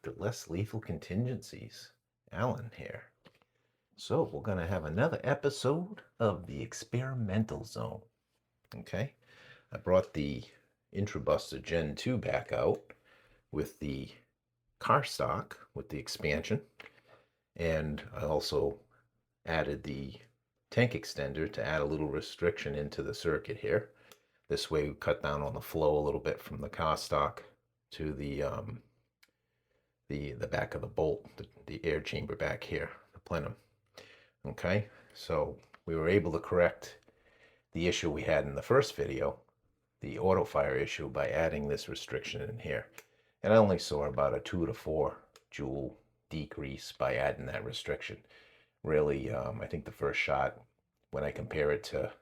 to Less Lethal Contingencies. Alan here. So we're going to have another episode of the Experimental Zone. Okay, I brought the IntruBuster Gen 2 back out with the car stock, with the expansion, and I also added the tank extender to add a little restriction into the circuit here. This way we cut down on the flow a little bit from the car stock to the back of the bolt, the air chamber back here, the plenum. Okay, so we were able to correct the issue we had in the first video, the auto fire issue, by adding this restriction in here. And I only saw about a 2 to 4 joule decrease by adding that restriction. Really, I think the first shot, when I compare it to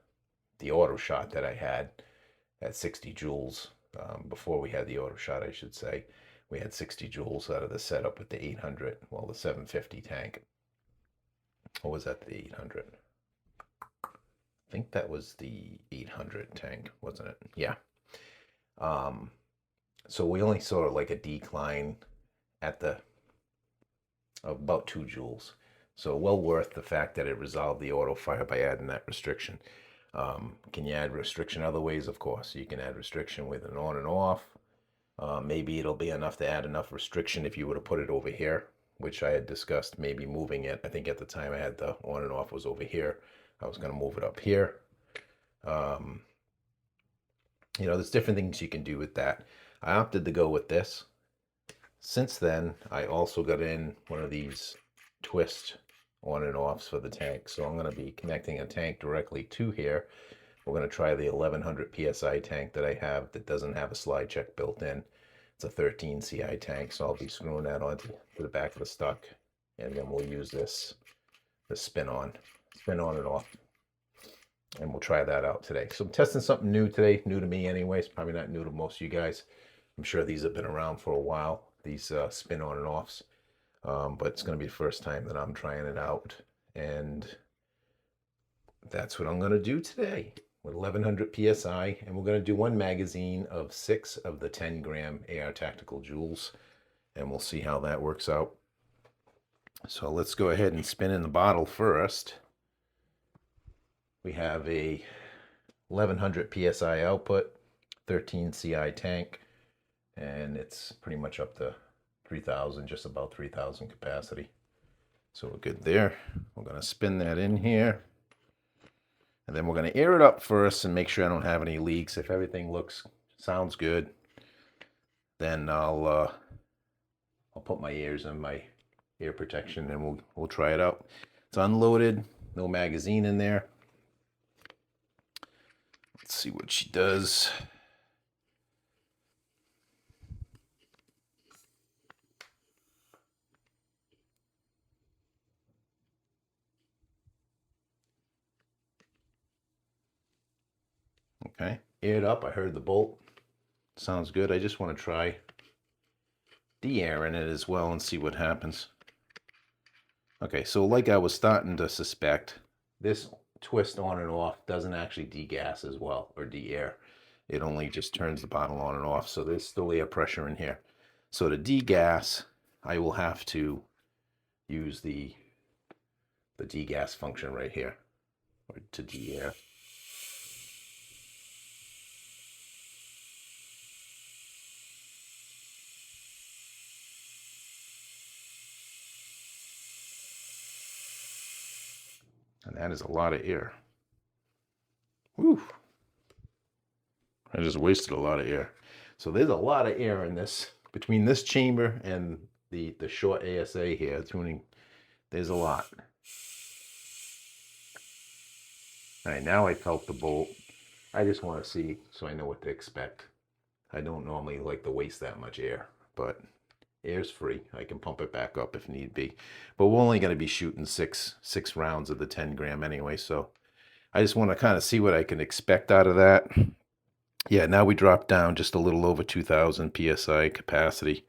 the auto shot that I had at 60 joules, before we had the auto shot, I should say, we had 60 joules out of the setup with the 800, well, the 750 tank. Or was that the 800? I think that was the 800 tank, wasn't it? Yeah. So we only saw like a decline at the about 2 joules. So well worth the fact that it resolved the auto fire by adding that restriction. Can you add restriction other ways? Of course, you can add restriction with an on and off. Maybe it'll be enough to add enough restriction if you were to put it over here, which I had discussed maybe moving it. I think at the time I had the on and off was over here. I was going to move it up here. You know, there's different things you can do with that. I opted to go with this. Since then, I also got in one of these twist on and offs for the tank. So I'm going to be connecting a tank directly to here. We're going to try the 1100 PSI tank that I have that doesn't have a slide check built in. It's a 13 CI tank, so I'll be screwing that onto the back of the stock, and then we'll use this spin on and off, and we'll try that out today. So I'm testing something new today, new to me anyways, probably not new to most of you guys. I'm sure these have been around for a while, these spin on and offs, but it's going to be the first time that I'm trying it out, and that's what I'm going to do today with 1100 PSI, and we're going to do one magazine of 6 of the 10 gram AR Tactical joules, and we'll see how that works out. So let's go ahead and spin in the bottle first. We have a 1100 PSI output, 13 CI tank, and it's pretty much up to 3,000, just about 3,000 capacity. So we're good there. We're going to spin that in here. And then we're going to air it up first and make sure I don't have any leaks. If everything sounds good, then I'll put my ears in my ear protection and we'll try it out. It's unloaded, no magazine in there. Let's see what she does. Okay, aired up. I heard the bolt. Sounds good. I just want to try de-airing it as well and see what happens. Okay, so like I was starting to suspect, this twist on and off doesn't actually degas as well, or de-air. It only just turns the bottle on and off, so there's still air pressure in here. So to degas, I will have to use the degas function right here, or to de-air. And that is a lot of air. Whew. I just wasted a lot of air. So there's a lot of air in this, between this chamber and the short ASA here, tuning, there's a lot. All right, now I felt the bolt. I just want to see so I know what to expect. I don't normally like to waste that much air, but air's free. I can pump it back up if need be. But we're only going to be shooting six rounds of the 10 gram anyway, so I just want to kind of see what I can expect out of that. Yeah, now we dropped down just a little over 2,000 PSI capacity.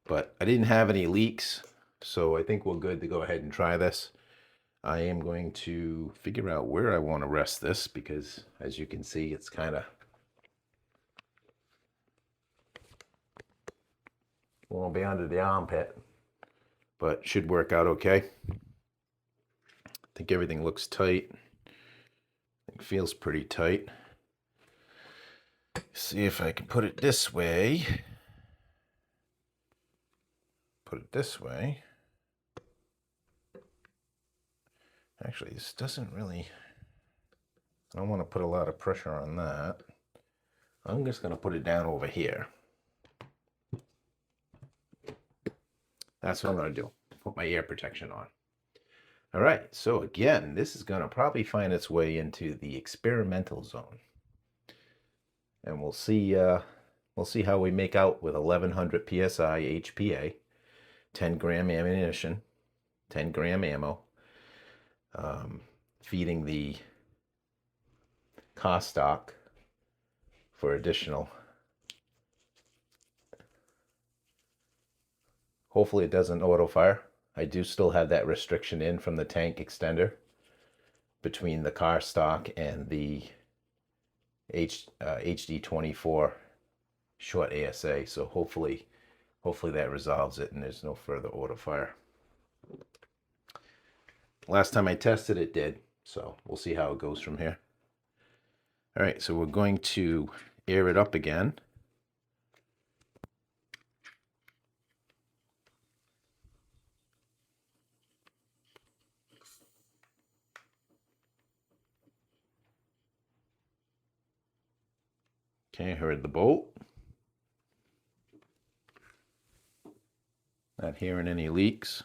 But I didn't have any leaks, so I think we're good to go ahead and try this. I am going to figure out where I want to rest this, because as you can see, it's kind of Won't be under the armpit, but should work out okay. I think everything looks tight. It feels pretty tight. See if I can put it this way. Put it this way. Actually, this doesn't really... I don't want to put a lot of pressure on that. I'm just going to put it down over here. That's what I'm going to do. Put my ear protection on. All right, so again, this is going to probably find its way into the experimental zone. And we'll see how we make out with 1100 PSI HPA, 10 gram ammunition, 10 gram ammo, feeding the car stock for additional. Hopefully it doesn't auto fire. I do still have that restriction in from the tank extender between the car stock and the HD24 short ASA. So hopefully that resolves it and there's no further auto fire. Last time I tested it did, so we'll see how it goes from here. All right, so we're going to air it up again. Okay, heard the bolt. Not hearing any leaks.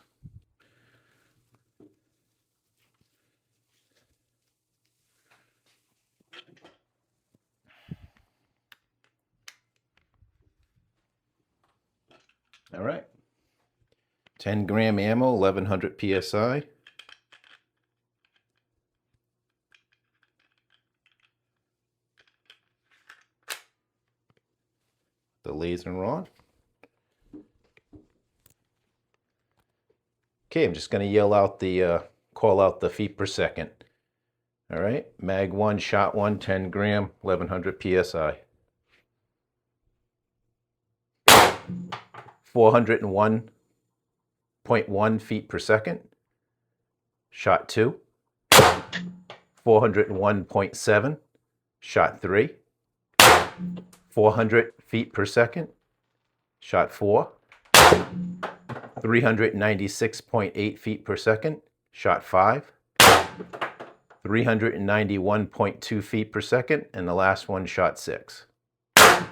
All right. 10 gram ammo, 1100 PSI. The laser on. Okay, I'm just going to yell out the, call out the feet per second. All right, mag 1, shot 1, 10 gram, 1100 PSI. 401.1 feet per second. Shot 2. 401.7. Shot 3. 400 feet per second. Shot 4. 396.8 feet per second. Shot 5. 391.2 feet per second. And the last one, shot 6. All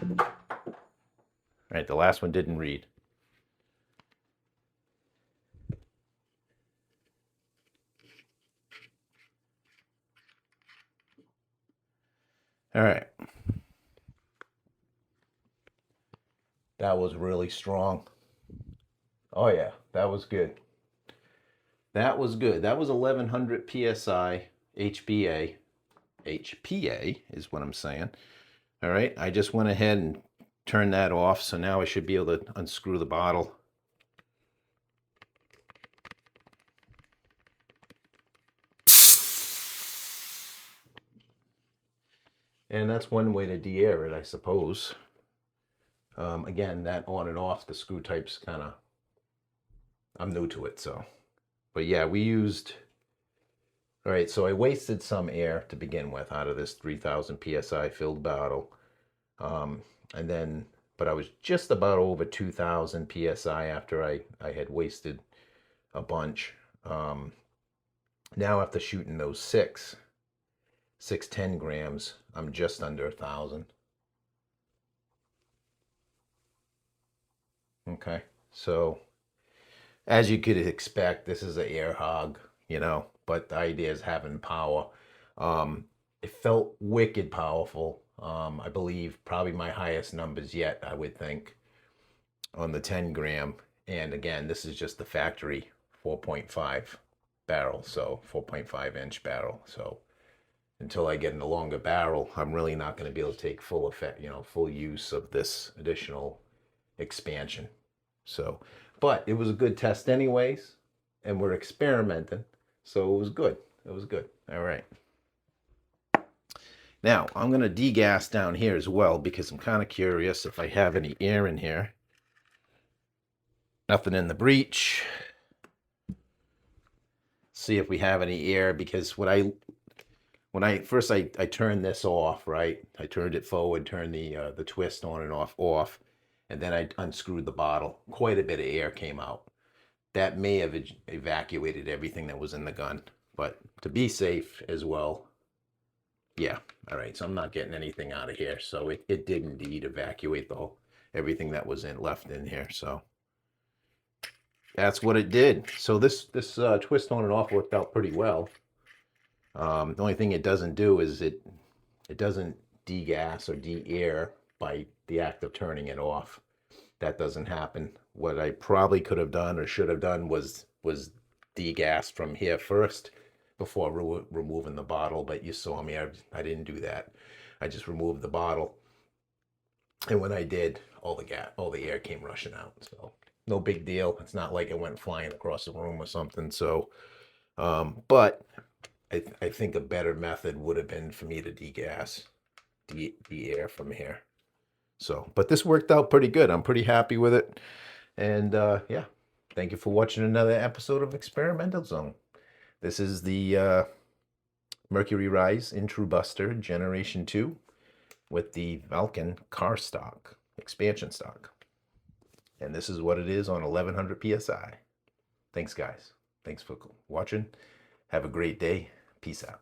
right, the last one didn't read. All right. That was really strong. Oh yeah, that was good. That was good. That was 1100 PSI HPA. HPA is what I'm saying. All right, I just went ahead and turned that off, so now I should be able to unscrew the bottle. And that's one way to de-air it, I suppose. Again, that on and off, the screw type's kind of, I'm new to it, so. But yeah, we used, all right, so I wasted some air to begin with out of this 3000 PSI filled bottle. And then, but I was just about over 2000 PSI after I had wasted a bunch. Now after shooting those 610 grams, I'm just under 1,000. Okay, so as you could expect, this is an air hog, you know, but the idea is having power. It felt wicked powerful. I believe probably my highest numbers yet, I would think, on the 10 gram. And again, this is just the factory 4.5 barrel, so 4.5 inch barrel. So until I get in a longer barrel, I'm really not going to be able to take full effect, you know, full use of this additional expansion. So, but it was a good test anyways, and we're experimenting, so it was good. It was good. All right. Now, I'm going to degas down here as well because I'm kind of curious if I have any air in here. Nothing in the breech. See if we have any air, because when I first I turned this off, right? I turned it forward, turned the twist on and off, and then I unscrewed the bottle. Quite a bit of air came out. That may have evacuated everything that was in the gun, but to be safe as well, yeah. All right, so I'm not getting anything out of here. So it did indeed evacuate the whole everything that was left in here. So that's what it did. So this twist on and off worked out pretty well. The only thing it doesn't do is it doesn't degas or de-air by the act of turning it off. That doesn't happen. What I probably could have done or should have done was degas from here first before removing the bottle. But you saw me, I didn't do that. I just removed the bottle, and when I did, all the air came rushing out. So no big deal. It's not like it went flying across the room or something. So, but I think a better method would have been for me to degas the air from here. So, but this worked out pretty good. I'm pretty happy with it. And yeah, thank you for watching another episode of Experimental Zone. This is the Mercury Rise IntruBuster Generation 2 with the Vulcan car stock, expansion stock. And this is what it is on 1100 PSI. Thanks, guys. Thanks for watching. Have a great day. Peace out.